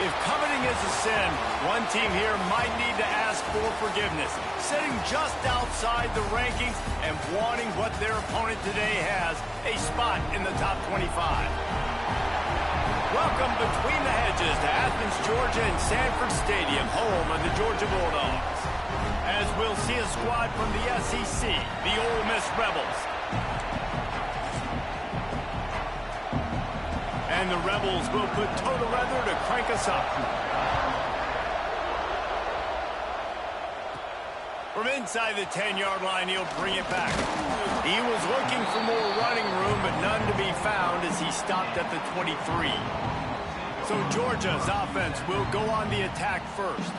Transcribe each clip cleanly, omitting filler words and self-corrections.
If coveting is a sin, one team here might need to ask for forgiveness, sitting just outside the rankings and wanting what their opponent today has, a spot in the top 25. Welcome between the hedges to Athens, Georgia and Sanford Stadium, home of the Georgia Bulldogs. As we'll see a squad from the SEC, the Ole Miss Rebels. And the Rebels will put toe to leather to crank us up. From inside the 10-yard line, he'll bring it back. He was looking for more running room, but none to be found as he stopped at the 23. So Georgia's offense will go on the attack first.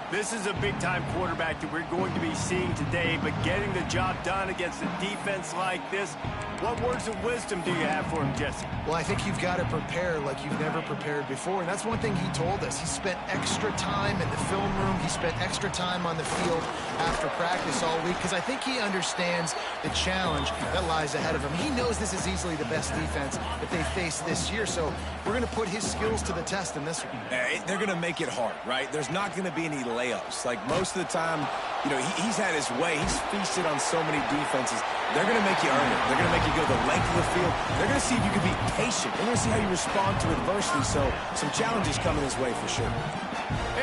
This is a big-time quarterback that we're going to be seeing today, but getting the job done against a defense like this, what words of wisdom do you have for him, Jesse? Well, I think you've got to prepare like you've never prepared before, and that's one thing he told us. He spent extra time in the film room. He spent extra time on the field after practice all week, because I think he understands the challenge that lies ahead of him. He knows this is easily the best defense that they face this year, so we're going to put his skills to the test in this one. They're going to make it hard, right? There's not going to be any layups. Like most of the time, you know, he's had his way. He's feasted on so many defenses. They're going to make you earn it. They're going to make you go the length of the field. They're going to see if you can be patient. They're going to see how you respond to adversity. So some challenges coming his way for sure.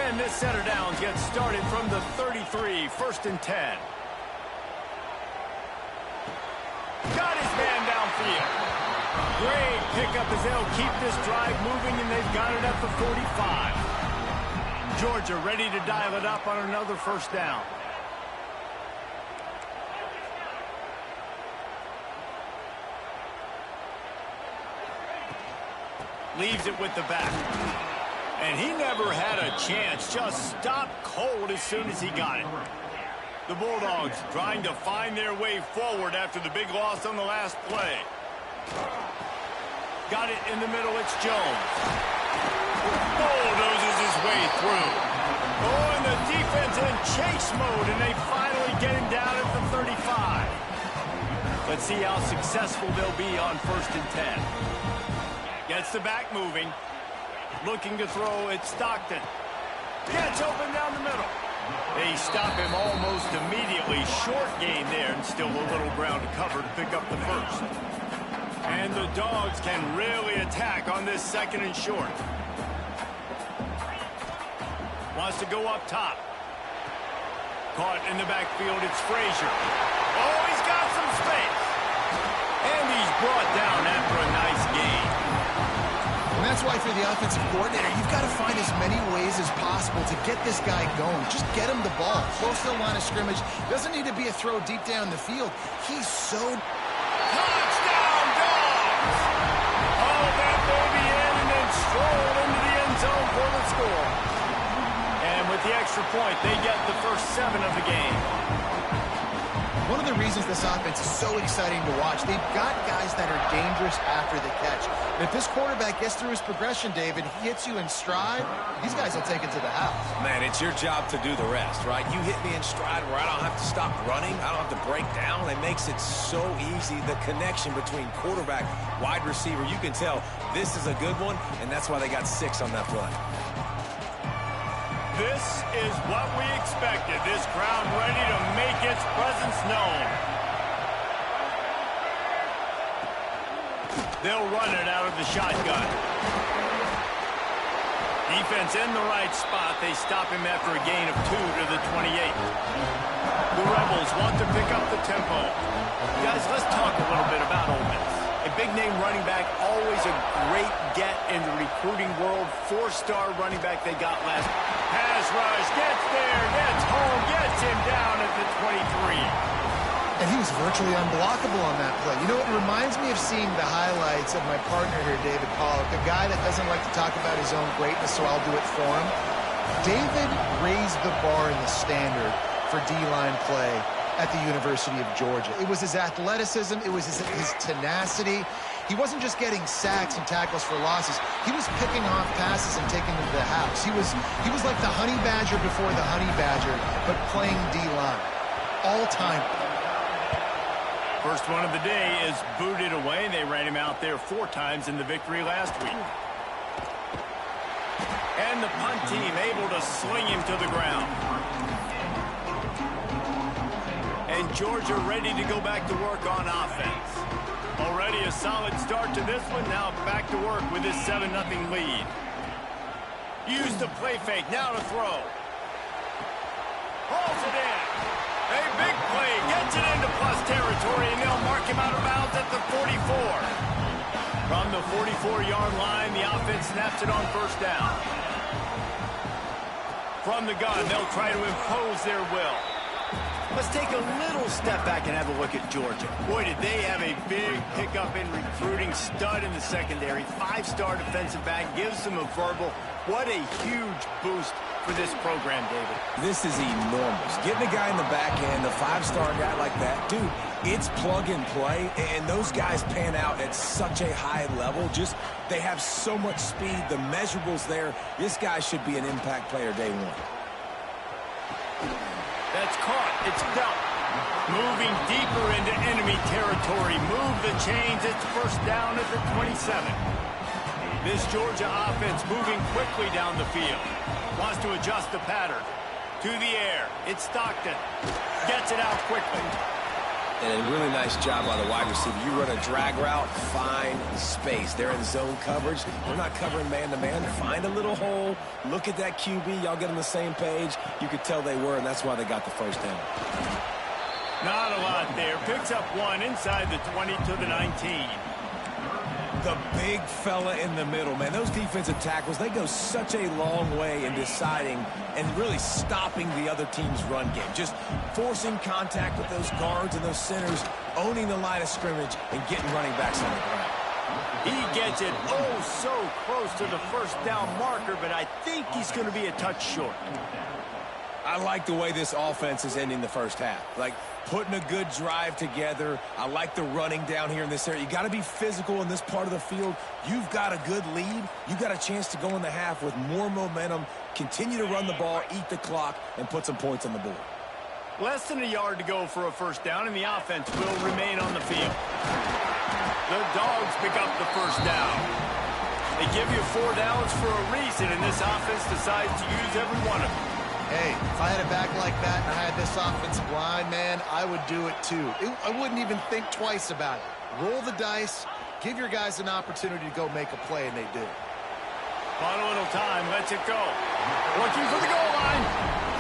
And this set of downs gets started from the 33, 1st and 10. Got his man downfield. Great pickup as they'll keep this drive moving, and they've got it at the 45. Georgia ready to dial it up on another 1st down. Leaves it with the back. And he never had a chance. Just stopped cold as soon as he got it. The Bulldogs trying to find their way forward after the big loss on the last play. Got it in the middle. It's Jones. Bulldozes his way through. Oh, and the defense in chase mode, and they finally get him down at the 35. Let's see how successful they'll be on 1st and 10. Gets the back moving. Looking to throw it, Stockton. Gets open down the middle. They stop him almost immediately. Short gain there, and still a little ground to cover to pick up the 1st. And the Dogs can really attack on this 2nd and short. Wants to go up top. Caught in the backfield, it's Frazier. Oh, he's got some space. And he's brought down after a nice gain. And that's why for the offensive coordinator, you've got to find as many ways as possible to get this guy going. Just get him the ball. Close to the line of scrimmage. Doesn't need to be a throw deep down the field. He's so... Touchdown, Dogs! Oh, that baby in and then strolled into the end zone for the score. And with the extra point, they get the first 7 of the game. One of the reasons this offense is so exciting to watch, they've got guys that are dangerous after the catch. And if this quarterback gets through his progression, David, he hits you in stride, these guys will take it to the house. Man, it's your job to do the rest, right? You hit me in stride where I don't have to stop running. I don't have to break down. It makes it so easy. The connection between quarterback, wide receiver, you can tell this is a good one, and that's why they got 6 on that play. This is what we expected. This crowd ready to make its presence known. They'll run it out of the shotgun. Defense in the right spot. They stop him after a gain of 2 to the 28. The Rebels want to pick up the tempo. Guys, let's talk a little bit about Ole Miss. A big-name running back, always a great get in the recruiting world. 4-star running back they got last. Pass rush, gets there, gets home, gets him down at the 23. And he was virtually unblockable on that play. You know, it reminds me of seeing the highlights of my partner here, David Pollock, a guy that doesn't like to talk about his own greatness, so I'll do it for him. David raised the bar in the standard for D-line play at the University of Georgia. It was his athleticism, it was his tenacity. He wasn't just getting sacks and tackles for losses. He was picking off passes and taking them to the house. He was like the honey badger before the honey badger, but playing D-line. All-time. First one of the day is booted away. They ran him out there 4 times in the victory last week. And the punt team able to sling him to the ground. And Georgia ready to go back to work on offense. Already a solid start to this one. Now back to work with this 7-0 lead. Use the play fake. Now to throw. Hauls it in. A big play. Gets it into plus territory, and they'll mark him out of bounds at the 44. From the 44-yard line, the offense snaps it on first down. From the gun, they'll try to impose their will. Let's take a little step back and have a look at Georgia. Boy, did they have a big pickup in recruiting. Stud in the secondary. 5-star defensive back. Gives them a verbal. What a huge boost for this program, David. This is enormous. Getting a guy in the back end, a 5-star guy like that, dude, it's plug and play, and those guys pan out at such a high level. Just, they have so much speed. The measurables there. This guy should be an impact player day one. That's caught. It's dealt. Moving deeper into enemy territory. Move the chains. It's first down at the 27. This Georgia offense moving quickly down the field. Wants to adjust the pattern. To the air. It's Stockton. Gets it out quickly. And a really nice job by the wide receiver. You run a drag route, find space. They're in zone coverage. They're not covering man-to-man. Find a little hole. Look at that QB. Y'all get on the same page. You could tell they were, and that's why they got the first down. Not a lot there. Picks up one inside the 20 to the 19. The big fella in the middle, man. Those defensive tackles, they go such a long way in deciding and really stopping the other team's run game. Just forcing contact with those guards and those centers, owning the line of scrimmage, and getting running backs on the ground. He gets it oh so close to the first down marker, but I think he's going to be a touch short. I like the way this offense is ending the first half. Like, putting a good drive together. I like the running down here in this area. You got to be physical in this part of the field. You've got a good lead. You've got a chance to go in the half with more momentum, continue to run the ball, eat the clock, and put some points on the board. Less than a yard to go for a first down, and the offense will remain on the field. The Dogs pick up the first down. They give you 4 downs for a reason, and this offense decides to use every one of them. Hey, if I had a back like that and I had this offensive line, man, I would do it too. I wouldn't even think twice about it. Roll the dice, give your guys an opportunity to go make a play, and they do. Final little time, lets it go. Looking for the goal line.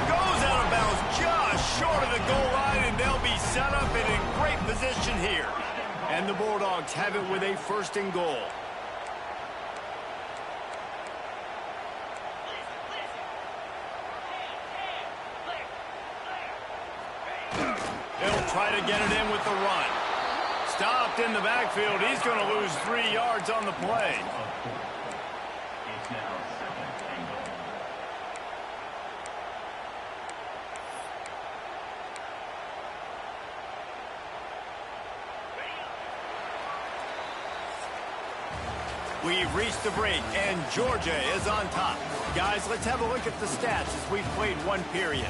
Goes out of bounds just short of the goal line, and they'll be set up and in great position here. And the Bulldogs have it with a 1st and goal. They'll try to get it in with the run. Stopped in the backfield. He's going to lose 3 yards on the play. We've reached the break, and Georgia is on top. Guys, let's have a look at the stats as we've played 1 period.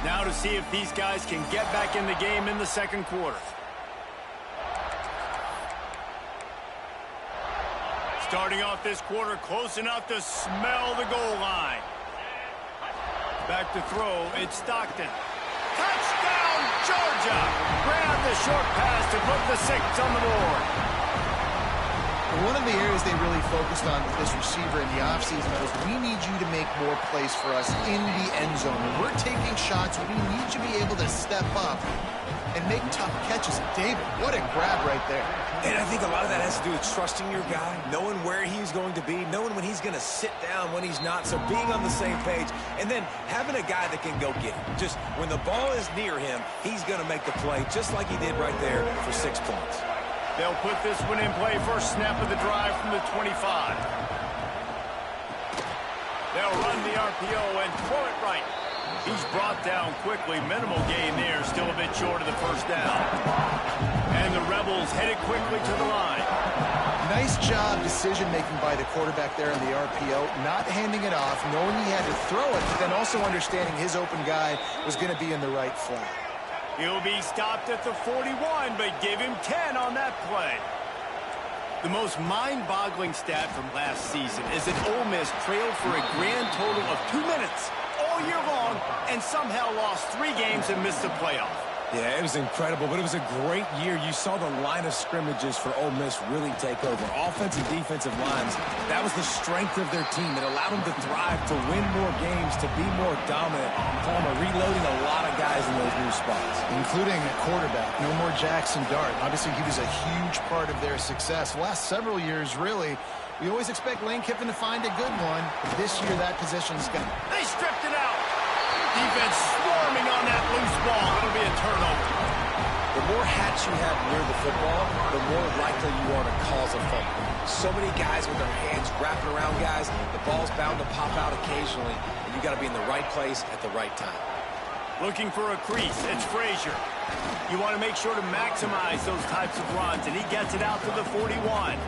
Now to see if these guys can get back in the game in the 2nd quarter. Starting off this quarter close enough to smell the goal line. Back to throw, it's Stockton. Touchdown, Georgia! Grab the short pass to put the 6 on the board. One of the areas they really focused on with this receiver in the offseason was we need you to make more plays for us in the end zone. When we're taking shots, we need you to be able to step up and make tough catches. David, what a grab right there. And I think a lot of that has to do with trusting your guy, knowing where he's going to be, knowing when he's going to sit down, when he's not, so being on the same page, and then having a guy that can go get it. Just when the ball is near him, he's going to make the play, just like he did right there for 6 points. They'll put this one in play. First snap of the drive from the 25. They'll run the RPO and throw it right. He's brought down quickly. Minimal gain there. Still a bit short of the first down. And the Rebels headed quickly to the line. Nice job decision-making by the quarterback there in the RPO. Not handing it off, knowing he had to throw it, but then also understanding his open guy was going to be in the right flat. He'll be stopped at the 41, but give him 10 on that play. The most mind-boggling stat from last season is that Ole Miss trailed for a grand total of 2 minutes all year long and somehow lost 3 games and missed the playoff. Yeah, it was incredible, but it was a great year. You saw the line of scrimmages for Ole Miss really take over. Offensive and defensive lines, that was the strength of their team. It allowed them to thrive, to win more games, to be more dominant. Palmer reloading a lot of guys in those new spots. Including a quarterback. No more Jackson Dart. Obviously, he was a huge part of their success. The last several years, really, we always expect Lane Kiffin to find a good one. This year, that position's gone. They stripped it out. Defense swarming on that loose ball. It'll be a turnover. The more hats you have near the football, the more likely you are to cause a fumble. So many guys with their hands wrapping around guys, the ball's bound to pop out occasionally, and you got to be in the right place at the right time. Looking for a crease. It's Frazier. You want to make sure to maximize those types of runs, and he gets it out to the 41.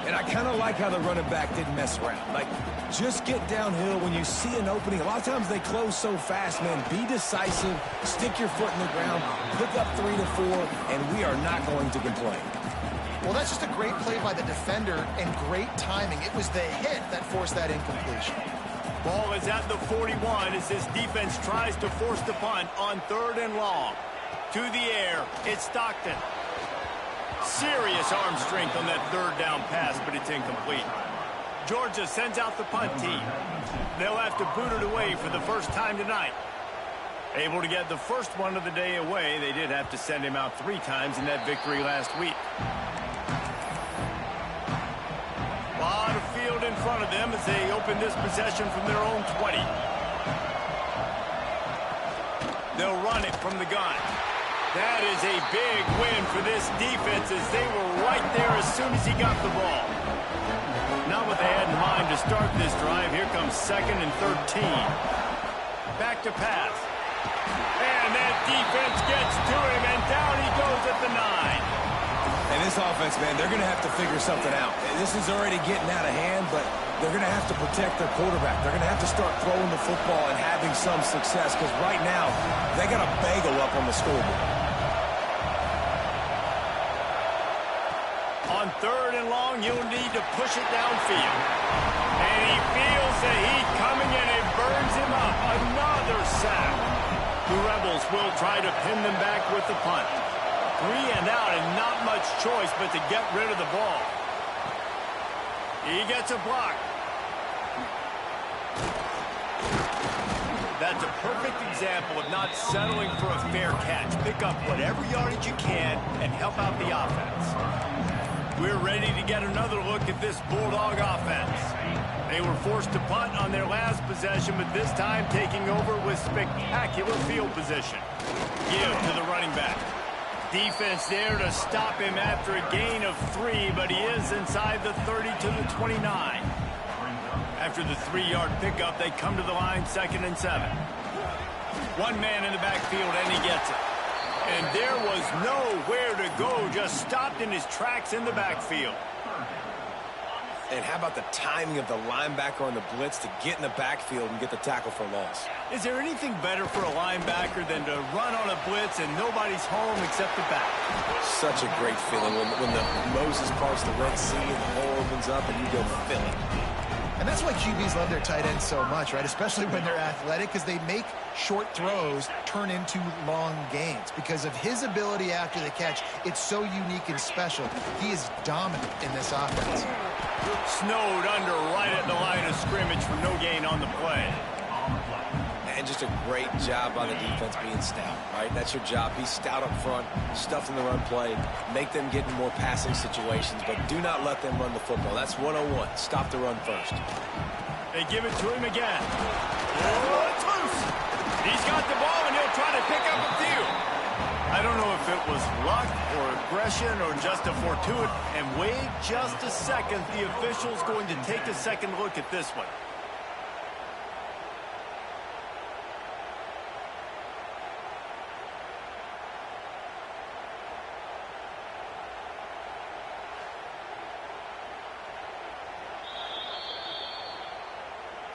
And I kind of like how the running back didn't mess around. Like, just get downhill when you see an opening. A lot of times they close so fast, man. Be decisive, stick your foot in the ground, pick up 3 to 4, and we are not going to complain. Well, that's just a great play by the defender and great timing. It was the hit that forced that incompletion. Ball is at the 41 as this defense tries to force the punt on 3rd and long. To the air, it's Stockton. Serious arm strength on that 3rd down pass, but it's incomplete. Georgia sends out the punt team. They'll have to boot it away for the first time tonight. Able to get the first one of the day away. They did have to send him out 3 times in that victory last week. A lot of field in front of them as they open this possession from their own 20. They'll run it from the gun. That is a big win for this defense as they were right there as soon as he got the ball. Not what they had in mind to start this drive. Here comes 2nd and 13. Back to pass. And that defense gets to him, and down he goes at the 9. And this offense, man, they're going to have to figure something out. This is already getting out of hand, but they're going to have to protect their quarterback. They're going to have to start throwing the football and having some success because right now they got a bagel up on the scoreboard. On 3rd and long, you'll need to push it downfield. And he feels the heat coming and it burns him up. Another sack. The Rebels will try to pin them back with the punt. 3 and out and not much choice but to get rid of the ball. He gets a block. That's a perfect example of not settling for a fair catch. Pick up whatever yardage you can and help out the offense. We're ready to get another look at this Bulldog offense. They were forced to punt on their last possession, but this time taking over with spectacular field position. Give to the running back. Defense there to stop him after a gain of 3, but he is inside the 30 to the 29. After the 3-yard pickup, they come to the line 2nd and 7. 1 man in the backfield, and he gets it. And there was nowhere to go, just stopped in his tracks in the backfield. And how about the timing of the linebacker on the blitz to get in the backfield and get the tackle for loss? Is there anything better for a linebacker than to run on a blitz and nobody's home except the back? Such a great feeling when the Moses parts the Red Sea and the hole opens up and you go fill it. And that's why QBs love their tight ends so much, right? Especially when they're athletic, because they make short throws turn into long gains. Because of his ability after the catch, it's so unique and special. He is dominant in this offense. Snowed under right at the line of scrimmage for no gain on the play. And just a great job by the defense being stout, right? That's your job. Be stout up front, stuff in the run play, make them get in more passing situations, but do not let them run the football. That's 101. Stop the run first. They give it to him again. Oh, it's loose. He's got the ball, and he'll try to pick up a few. I don't know if it was luck or aggression or just a fortuitous. And wait just a second. The official's going to take a second look at this one.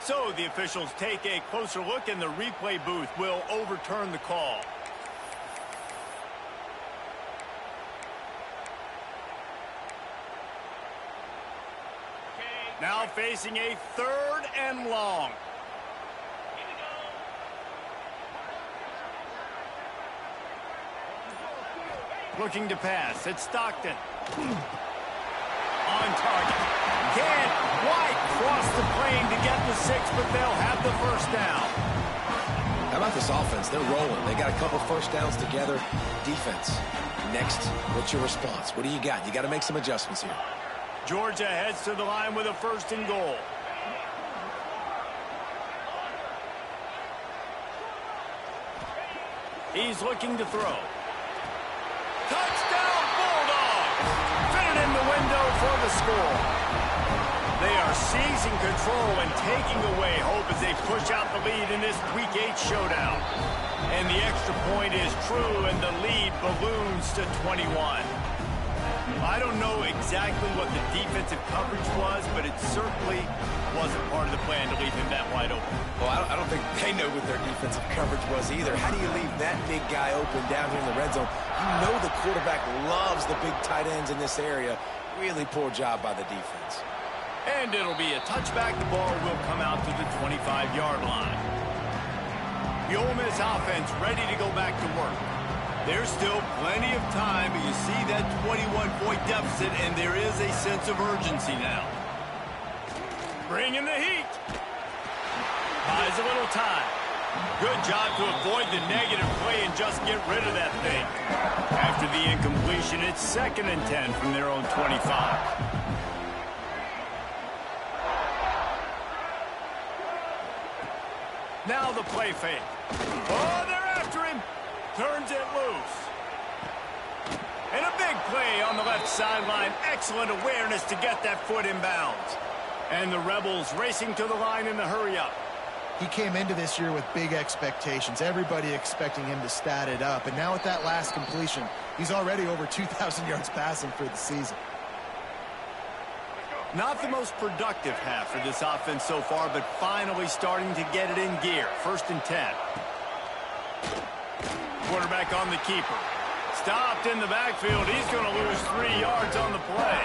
So the officials take a closer look, and the replay booth will overturn the call. Now facing a 3rd and long. Looking to pass. It's Stockton. On target. Can't quite cross the plane to get the 6, but they'll have the 1st down. How about this offense? They're rolling. They got a couple 1st downs together. Defense. Next, what's your response? What do you got? You got to make some adjustments here. Georgia heads to the line with a 1st and goal. He's looking to throw. Touchdown, Bulldogs! Fit it in the window for the score. They are seizing control and taking away hope as they push out the lead in this Week 8 showdown. And the extra point is true, and the lead balloons to 21. I don't know exactly what the defensive coverage was, but it certainly wasn't part of the plan to leave him that wide open. Well, I don't think they know what their defensive coverage was either. How do you leave that big guy open down here in the red zone? You know the quarterback loves the big tight ends in this area. Really poor job by the defense. And it'll be a touchback. The ball will come out to the 25-yard line. The Ole Miss offense ready to go back to work. There's still plenty of time, but you see that 21-point deficit, and there is a sense of urgency now. Bringing the heat. Buys a little time. Good job to avoid the negative play and just get rid of that thing. After the incompletion, it's 2nd and 10 from their own 25. Now the play fake. Oh, they're after him. Turns it loose. And a big play on the left sideline. Excellent awareness to get that foot in bounds. And the Rebels racing to the line in the hurry-up. He came into this year with big expectations. Everybody expecting him to stat it up. And now with that last completion, he's already over 2,000 yards passing for the season. Not the most productive half for this offense so far, but finally starting to get it in gear. 1st and 10. Quarterback on the keeper. Stopped in the backfield. He's going to lose 3 yards on the play.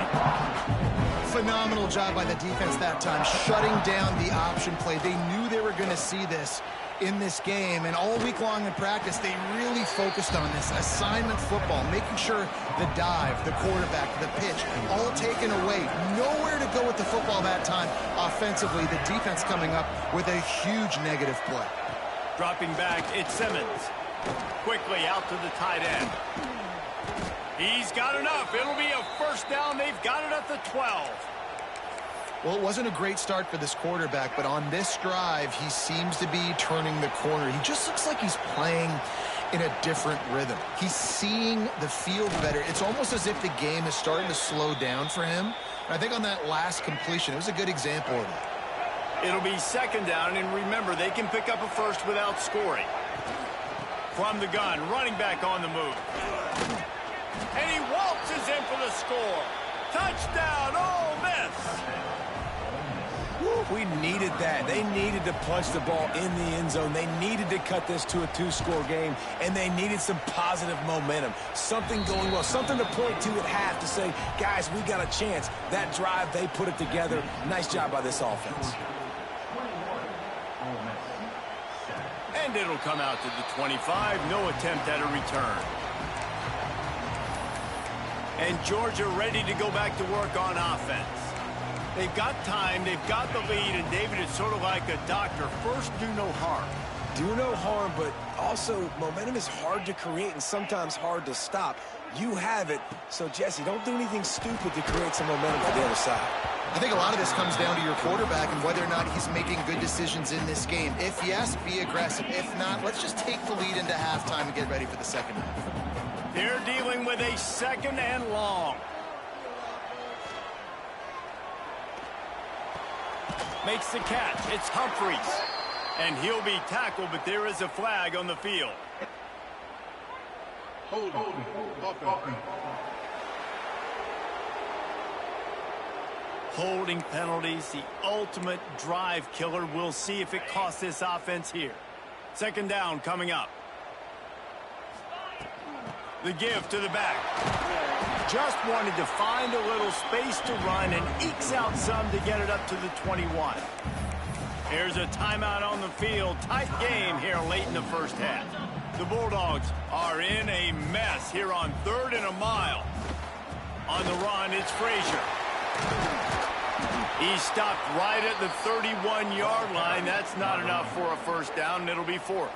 Phenomenal job by the defense that time, shutting down the option play. They knew they were going to see this in this game, and all week long in practice, they really focused on this assignment football, making sure the dive, the quarterback, the pitch, all taken away. Nowhere to go with the football that time offensively. The defense coming up with a huge negative play. Dropping back, it's Simmons. Quickly out to the tight end. He's got enough. It'll be a 1st down. They've got it at the 12. Well, it wasn't a great start for this quarterback, but on this drive, he seems to be turning the corner. He just looks like he's playing in a different rhythm. He's seeing the field better. It's almost as if the game is starting to slow down for him. And I think on that last completion, it was a good example of that. It'll be 2nd down, and remember, they can pick up a 1st without scoring. From the gun, running back on the move. And he waltzes in for the score. Touchdown, Ole Miss! We needed that. They needed to punch the ball in the end zone. They needed to cut this to a 2-score game, and they needed some positive momentum. Something going well, something to point to at half to say, guys, we got a chance. That drive, they put it together. Nice job by this offense. And it'll come out to the 25. No attempt at a return. And Georgia ready to go back to work on offense. They've got time, they've got the lead, and David is sort of like a doctor. First, do no harm. Do no harm, but also momentum is hard to create and sometimes hard to stop. You have it, so Jesse, don't do anything stupid to create some momentum for the other side. I think a lot of this comes down to your quarterback and whether or not he's making good decisions in this game. If yes, be aggressive. If not, let's just take the lead into halftime and get ready for the 2nd half. They're dealing with a 2nd and long. Makes the catch. It's Humphreys. And he'll be tackled, but there is a flag on the field. Holding penalties, the ultimate drive killer. We'll see if it costs this offense here. 2nd down coming up. The give to the back. Just wanted to find a little space to run and ekes out some to get it up to the 21. Here's a timeout on the field. Tight game here late in the first half. The Bulldogs are in a mess here on 3rd and a mile. On the run, it's Frazier. He stopped right at the 31-yard line. That's not enough for a first down, and it'll be 4th.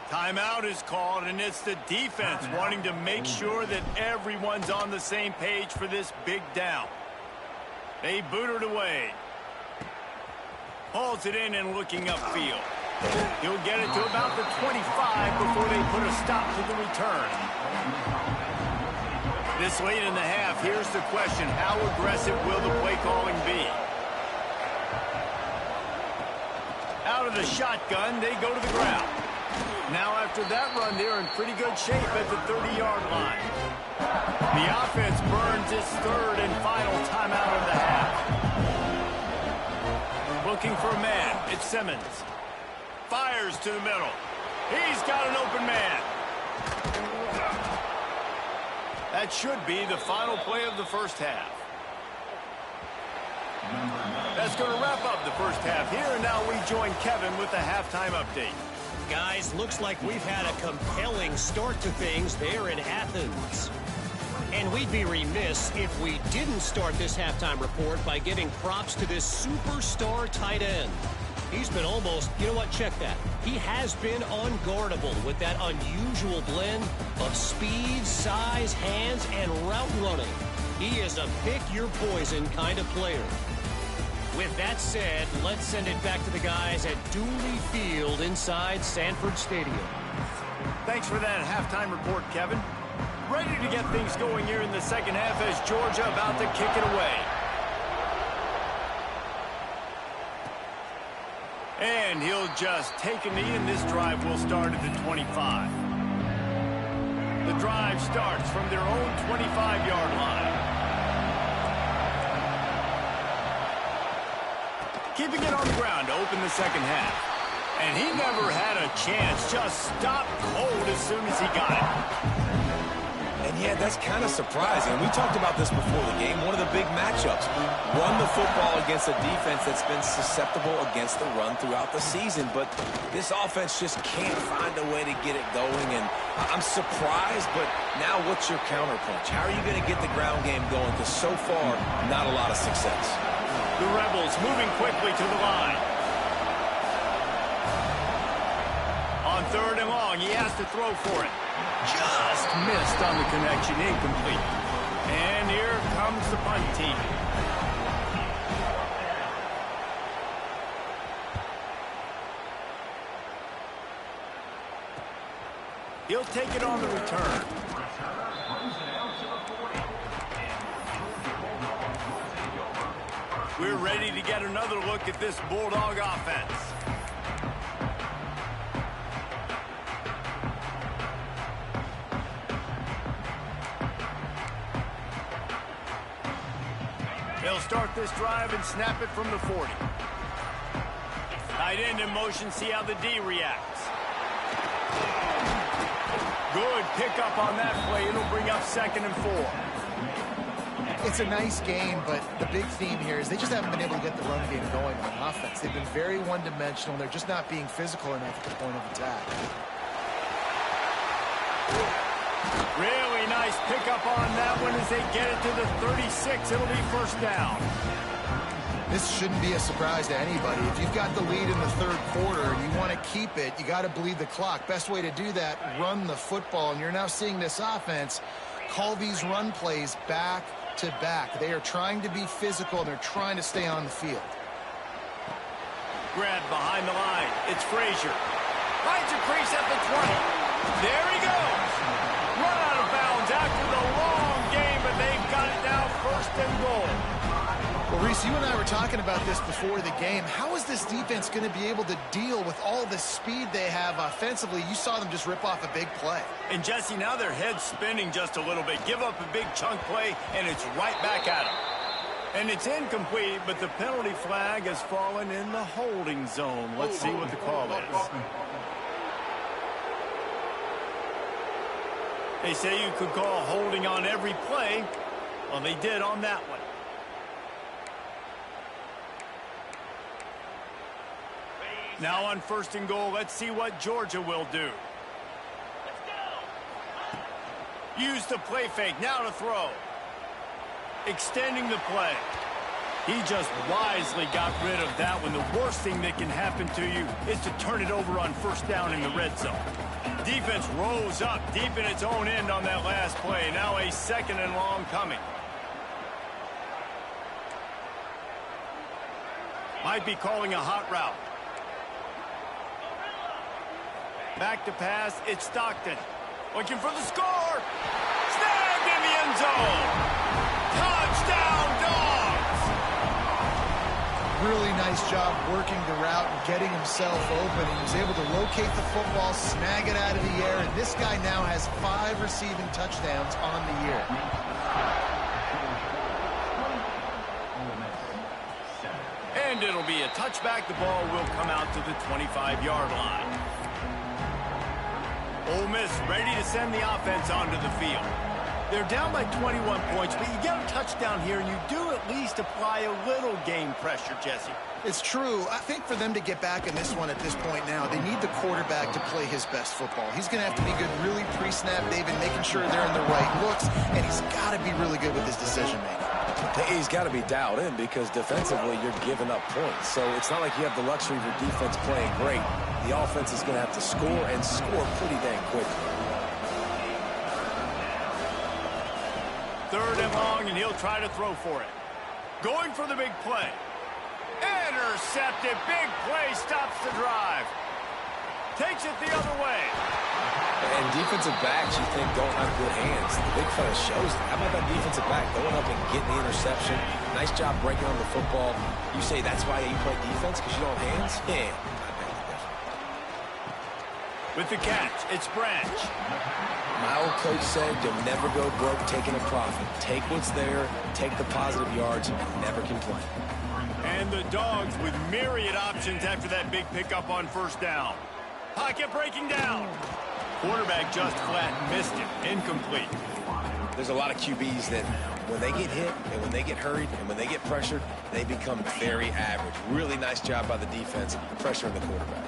Timeout is called, and it's the defense wanting to make sure that everyone's on the same page for this big down. They boot it away. Hauls it in and looking upfield. He'll get it to about the 25 before they put a stop to the return. This late in the half, here's the question. How aggressive will the play calling be? Out of the shotgun, they go to the ground. Now after that run, they're in pretty good shape at the 30-yard line. The offense burns its 3rd and final timeout of the half. Looking for a man. It's Simmons. Fires to the middle. He's got an open man. That should be the final play of the first half. That's going to wrap up the first half here, and now we join Kevin with the halftime update. Guys, looks like we've had a compelling start to things there in Athens. And we'd be remiss if we didn't start this halftime report by giving props to this superstar tight end. He's been almost, you know what, check that. He has been unguardable with that unusual blend of speed, size, hands, and route running. He is a pick-your-poison kind of player. With that said, let's send it back to the guys at Dooley Field inside Sanford Stadium. Thanks for that halftime report, Kevin. Ready to get things going here in the second half as Georgia about to kick it away. And he'll just take a knee, and this drive will start at the 25. The drive starts from their own 25-yard line. Keeping it on the ground to open the second half. And he never had a chance. Just stopped cold as soon as he got it. And yeah, that's kind of surprising. We talked about this before the game. One of the big matchups. Run the football against a defense that's been susceptible against the run throughout the season. But this offense just can't find a way to get it going. And I'm surprised, but now what's your counterpunch? How are you going to get the ground game going? Because so far, not a lot of success. The Rebels moving quickly to the line. On 3rd and long, he has to throw for it. Just missed on the connection, incomplete. And here comes the punt team. He'll take it on the return. We're ready to get another look at this Bulldog offense. They'll start this drive and snap it from the 40. Tight end in motion, see how the D reacts. Good pickup on that play. It'll bring up 2nd and 4. It's a nice game, but the big theme here is they just haven't been able to get the run game going on offense. They've been very one-dimensional. They're just not being physical enough at the point of attack. Really nice pickup on that one as they get it to the 36. It'll be first down. This shouldn't be a surprise to anybody. If you've got the lead in the 3rd quarter and you want to keep it, you got to bleed the clock. Best way to do that, run the football. And you're now seeing this offense call these run plays back to back. They are trying to be physical, and they're trying to stay on the field. Grab behind the line. It's Frazier. Finds a crease at the 20. There he goes. Run out of bounds after the long game, but they've got it now 1st and goal. Well, Reese, you and I were talking about this before the game. How is this defense going to be able to deal with all the speed they have offensively? You saw them just rip off a big play. And, Jesse, now their head's spinning just a little bit. Give up a big chunk play, and it's right back at them. And it's incomplete, but the penalty flag has fallen in the holding zone. Let's see what the call is. They say you could call holding on every play. Well, they did on that one. Now on 1st and goal, let's see what Georgia will do. Use the play fake, now to throw. Extending the play. He just wisely got rid of that one. The worst thing that can happen to you is to turn it over on 1st down in the red zone. Defense rose up deep in its own end on that last play. Now a 2nd and long coming. Might be calling a hot route. Back to pass, it's Stockton. Looking for the score. Snagged in the end zone. Touchdown, Dogs! Really nice job working the route and getting himself open. He was able to locate the football, snag it out of the air, and this guy now has 5 receiving touchdowns on the year. And it'll be a touchback. The ball will come out to the 25-yard line. Ole Miss ready to send the offense onto the field. They're down by 21 points, but you get a touchdown here, and you do at least apply a little game pressure, Jesse. It's true. I think for them to get back in this one at this point now, they need the quarterback to play his best football. He's going to have to be good really pre-snap, David, making sure they're in the right looks, and he's got to be really good with his decision-making. He's got to be dialed in because defensively you're giving up points. So it's not like you have the luxury of your defense playing great. The offense is going to have to score and score pretty dang quickly. 3rd and long, and he'll try to throw for it. Going for the big play. Intercepted. Big play stops the drive. Takes it the other way. And defensive backs, you think, don't have good hands. The big fella shows it. How about that defensive back going up and getting the interception? Nice job breaking on the football. You say that's why you play defense, because you don't have hands? Yeah, I beg to differ. With the catch, it's Branch. My old coach said you'll never go broke taking a profit. Take what's there, take the positive yards, and never complain. And the Dogs with myriad options after that big pickup on 1st down. Pocket breaking down. Quarterback just flat missed it. Incomplete. There's a lot of QBs that when they get hit and when they get hurried and when they get pressured, they become very average. Really nice job by the defense pressuring the quarterback.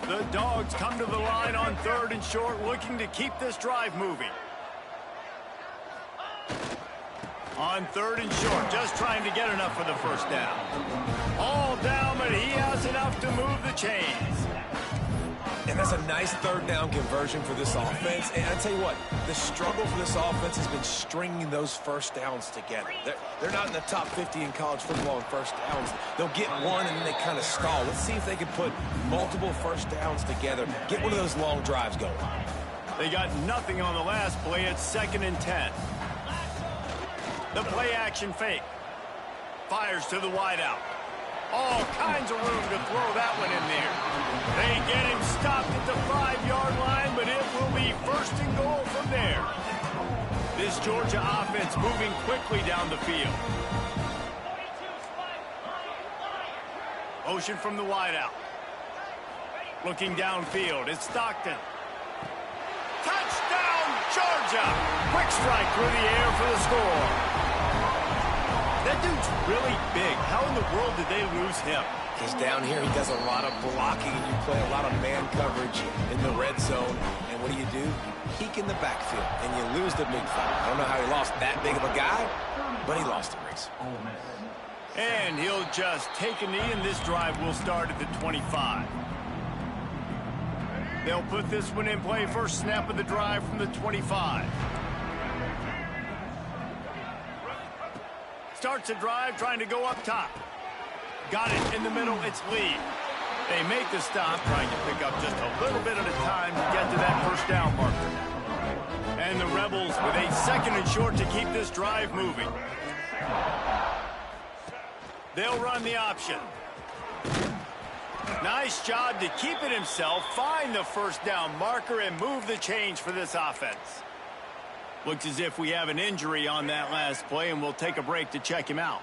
The Dogs come to the line on 3rd and short, looking to keep this drive moving. On 3rd and short, just trying to get enough for the 1st down. All down, but he has enough to move the chains. And that's a nice 3rd down conversion for this offense. And I tell you what, the struggle for this offense has been stringing those 1st downs together. They're not in the top 50 in college football in 1st downs. They'll get one and then they kind of stall. Let's see if they can put multiple 1st downs together. Get one of those long drives going. They got nothing on the last play. It's 2nd and 10. The play action fake. Fires to the wideout. All kinds of room to throw that one in there. They get him stopped at the 5-yard line, but it will be 1st and goal from there. This Georgia offense moving quickly down the field. Motion from the wideout. Looking downfield, it's Stockton. Touchdown, Georgia! Quick strike through the air for the score. That dude's really big. How in the world did they lose him? He's down here. He does a lot of blocking, and you play a lot of man coverage in the red zone. And what do? Peek in the backfield, and you lose the big fella. I don't know how he lost that big of a guy, but he lost the race. And he'll just take a knee, and this drive will start at the 25. They'll put this one in play. First snap of the drive from the 25. Starts a drive, trying to go up top. Got it in the middle, it's Lee. They make the stop, trying to pick up just a little bit at a time to get to that 1st down marker. And the Rebels with a 2nd and short to keep this drive moving. They'll run the option. Nice job to keep it himself, find the 1st down marker, and move the chains for this offense. Looks as if we have an injury on that last play, and we'll take a break to check him out.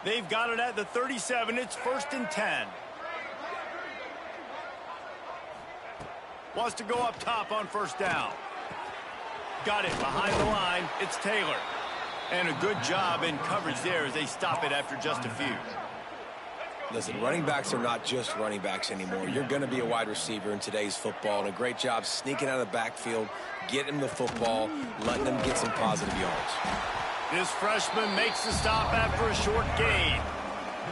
They've got it at the 37. It's 1st and 10. Wants to go up top on 1st down. got it behind the line. It's Taylor. And a good job in coverage there as they stop it after just a few. Listen, running backs are not just running backs anymore. You're going to be a wide receiver in today's football, and a great job sneaking out of the backfield, getting the football, letting them get some positive yards. This freshman makes the stop after a short gain.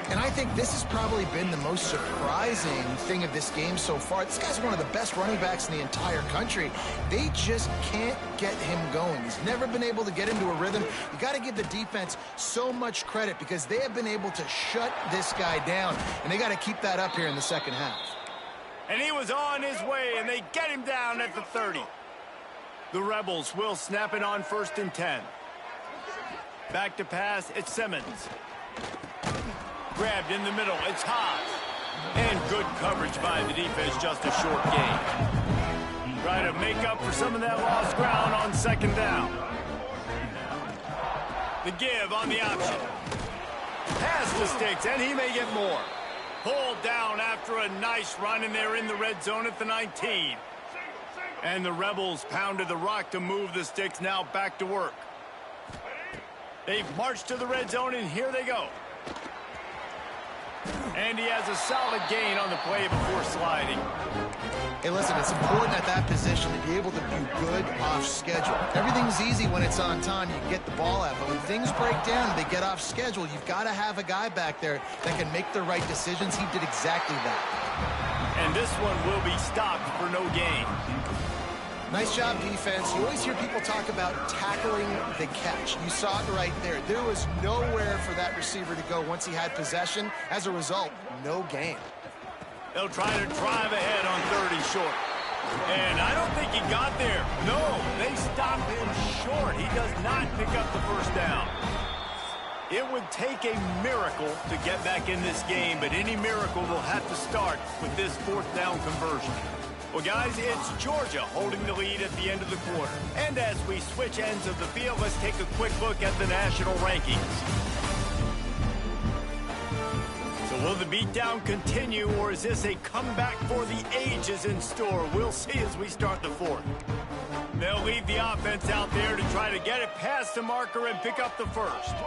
And I think this has probably been the most surprising thing of this game so far. This guy's one of the best running backs in the entire country. They just can't get him going. He's never been able to get into a rhythm. You got to give the defense so much credit because they have been able to shut this guy down, and they got to keep that up here in the second half. And he was on his way, and they get him down at the 30. The Rebels will snap it on 1st and 10. Back to pass, it's Simmons. Grabbed in the middle, it's Haas. And good coverage by the defense, just a short gain. Try to make up for some of that lost ground on 2nd down. The give on the option. Pass to Sticks, and he may get more. Pulled down after a nice run, and they're in the red zone at the 19. And the Rebels pounded the rock to move the Sticks now back to work. They've marched to the red zone, and here they go. And he has a solid gain on the play before sliding. Hey, listen, it's important at that position to be able to do good off schedule. Everything's easy when it's on time. You get the ball out. But when things break down and they get off schedule, you've got to have a guy back there that can make the right decisions. He did exactly that. And this one will be stopped for no gain. Nice job, defense. You always hear people talk about tackling the catch. You saw it right there. There was nowhere for that receiver to go once he had possession. As a result, no gain. They'll try to drive ahead on 30 short. And I don't think he got there. No, they stopped him short. He does not pick up the 1st down. It would take a miracle to get back in this game, but any miracle will have to start with this 4th down conversion. Well, guys, it's Georgia holding the lead at the end of the quarter. And as we switch ends of the field, let's take a quick look at the national rankings. So will the beatdown continue, or is this a comeback for the ages in store? We'll see as we start the 4th. They'll leave the offense out there to try to get it past the marker and pick up the 1st.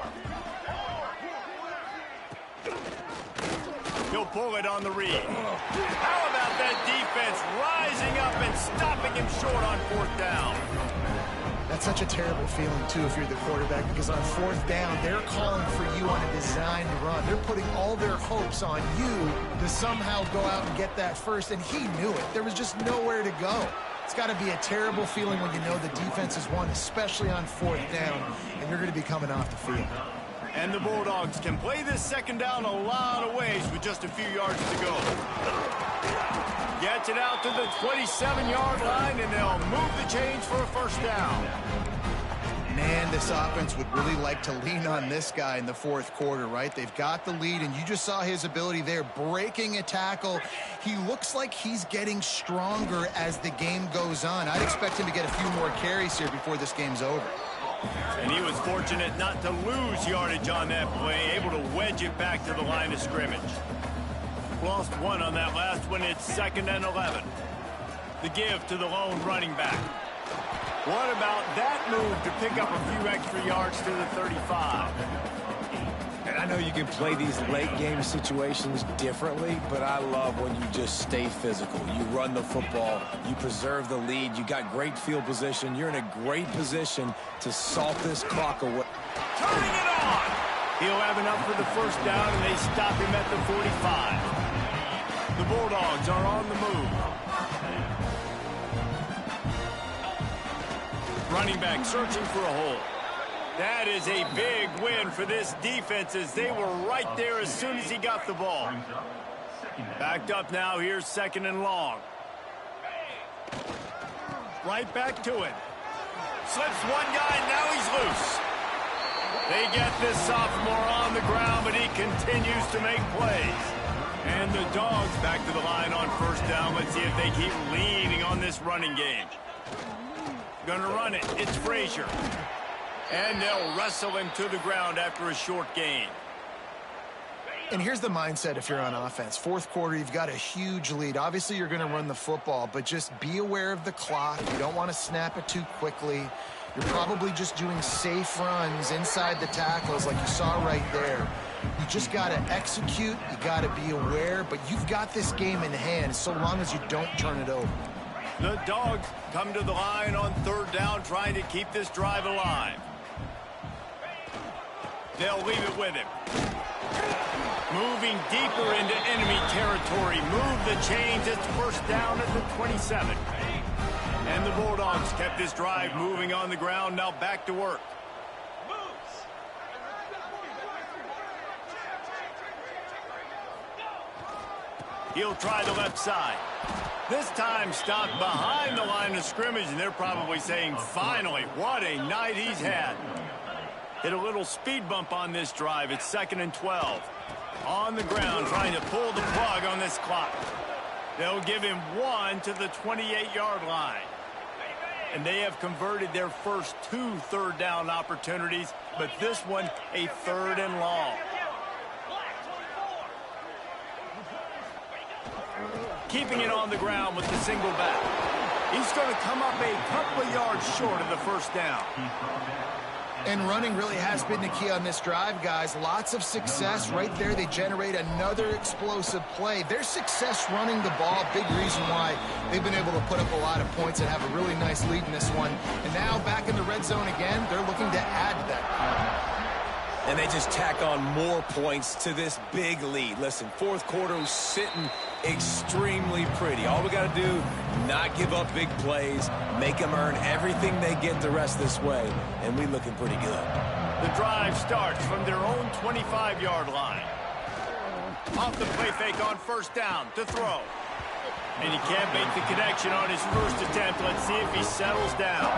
He'll pull it on the read. How about that defense rising up and stopping him short on 4th down? That's such a terrible feeling, too, if you're the quarterback, because on 4th down, they're calling for you on a designed run. They're putting all their hopes on you to somehow go out and get that 1st, and he knew it. There was just nowhere to go. It's got to be a terrible feeling when you know the defense has won, especially on 4th down, and you're going to be coming off the field. And the Bulldogs can play this 2nd down a lot of ways with just a few yards to go. Gets it out to the 27-yard line, and they'll move the chains for a 1st down. Man, this offense would really like to lean on this guy in the 4th quarter, right? They've got the lead, and you just saw his ability there, breaking a tackle. He looks like he's getting stronger as the game goes on. I'd expect him to get a few more carries here before this game's over. And he was fortunate not to lose yardage on that play, able to wedge it back to the line of scrimmage. Lost 1 on that last one. It's 2nd and 11. The give to the lone running back. What about that move to pick up a few extra yards to the 35? And I know you can play these late game situations differently, but I love when you just stay physical. You run the football, you preserve the lead, you got great field position, you're in a great position to salt this clock away. Turning it on! He'll have enough for the 1st down, and they stop him at the 45. The Bulldogs are on the move. Running back searching for a hole. That is a big win for this defense as they were right there as soon as he got the ball. Backed up now. Here's 2nd and long. Right back to it. Slips one guy. Now he's loose. They get this sophomore on the ground, but he continues to make plays. And the Dogs back to the line on 1st down. Let's see if they keep leaning on this running game. Gonna run it. It's Frazier. And they'll wrestle him to the ground after a short gain. And here's the mindset if you're on offense. 4th quarter, you've got a huge lead. Obviously, you're going to run the football, but just be aware of the clock. You don't want to snap it too quickly. You're probably just doing safe runs inside the tackles like you saw right there. You just got to execute. You got to be aware, but you've got this game in hand so long as you don't turn it over. The Dogs come to the line on third down, trying to keep this drive alive. They'll leave it with him. Moving deeper into enemy territory. Move the chains. It's first down at the 27. And the Bulldogs kept this drive moving on the ground. Now back to work. He'll try the left side. This time stopped behind the line of scrimmage, and they're probably saying, finally, what a night he's had. Hit a little speed bump on this drive. It's 2nd and 12. On the ground, trying to pull the plug on this clock. They'll give him 1 to the 28-yard line. And they have converted their first 2 third-down opportunities, but this one a 3rd and long. Keeping it on the ground with the single back. He's going to come up a couple of yards short of the first down. And running really has been the key on this drive, guys. Lots of success right there. They generate another explosive play. Their success running the ball, big reason why they've been able to put up a lot of points and have a really nice lead in this one. And now back in the red zone again, they're looking to add to that. And they just tack on more points to this big lead. Listen, fourth quarter was sitting extremely pretty. All we got to do, not give up big plays, make them earn everything they get the rest this way, and we looking pretty good. The drive starts from their own 25-yard line. Off the play fake on first down to throw. And he can't make the connection on his first attempt. Let's see if he settles down.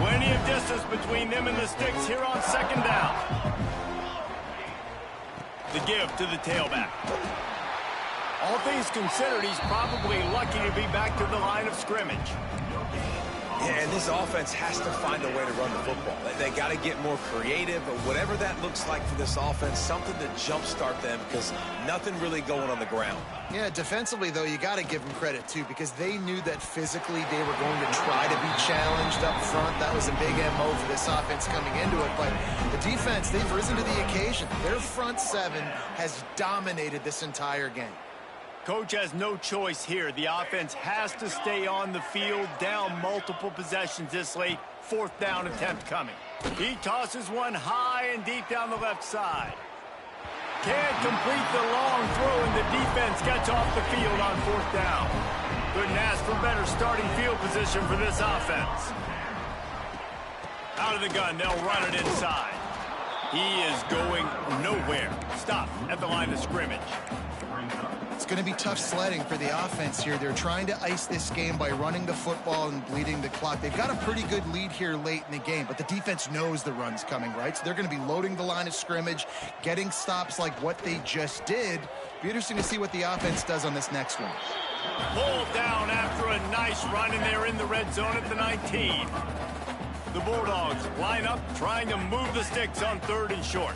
Plenty of distance between them and the sticks here on second down. The give to the tailback. All things considered, he's probably lucky to be back to the line of scrimmage. Yeah, and this offense has to find a way to run the football. They got to get more creative, but whatever that looks like for this offense, something to jumpstart them because nothing really going on the ground. Yeah, defensively, though, you got to give them credit, too, because they knew that physically they were going to try to be challenged up front. That was a big MO for this offense coming into it, but the defense, they've risen to the occasion. Their front seven has dominated this entire game. Coach has no choice here. The offense has to stay on the field, down multiple possessions this late. Fourth down attempt coming. He tosses one high and deep down the left side. Can't complete the long throw, and the defense gets off the field on fourth down. Couldn't ask for better starting field position for this offense. Out of the gun, they'll run it inside. He is going nowhere. Stop at the line of scrimmage. It's going to be tough sledding for the offense here. They're trying to ice this game by running the football and bleeding the clock. They've got a pretty good lead here late in the game, but the defense knows the run's coming, right? So they're going to be loading the line of scrimmage, getting stops like what they just did. Be interesting to see what the offense does on this next one. Pulled down after a nice run, and they're in the red zone at the 19. The Bulldogs line up, trying to move the sticks on 3rd and short.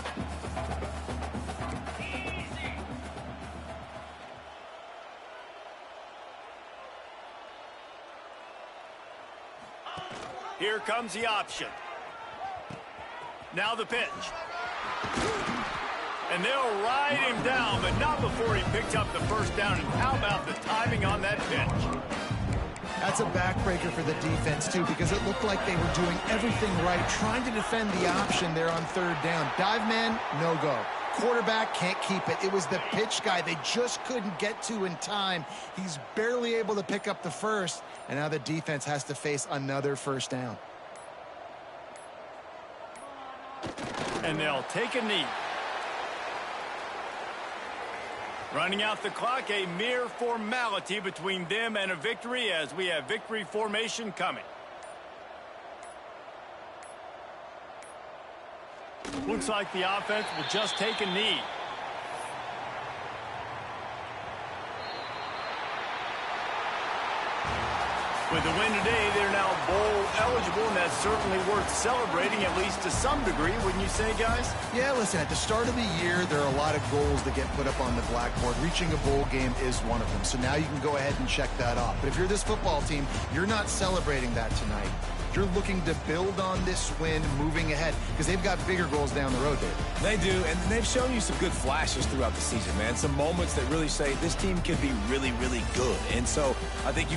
Here comes the option. Now the pitch. And they'll ride him down, but not before he picks up the first down. And how about the timing on that pitch? That's a backbreaker for the defense, too, because it looked like they were doing everything right, trying to defend the option there on 3rd down. Dive man, no go. Quarterback can't keep it. It was the pitch guy they just couldn't get to in time. He's barely able to pick up the first, and now the defense has to face another first down. And they'll take a knee. Running out the clock, a mere formality between them and a victory as we have victory formation coming. Looks like the offense will just take a knee. With the win today, they're now bowl eligible, and that's certainly worth celebrating, at least to some degree, wouldn't you say, guys? Yeah, listen, at the start of the year, there are a lot of goals that get put up on the blackboard. Reaching a bowl game is one of them, so now you can go ahead and check that off. But if you're this football team, you're not celebrating that tonight. you're looking to build on this win moving ahead, because they've got bigger goals down the road, David. They do, and they've shown you some good flashes throughout the season, man. Some moments that really say this team can be really, really good. And so I think you can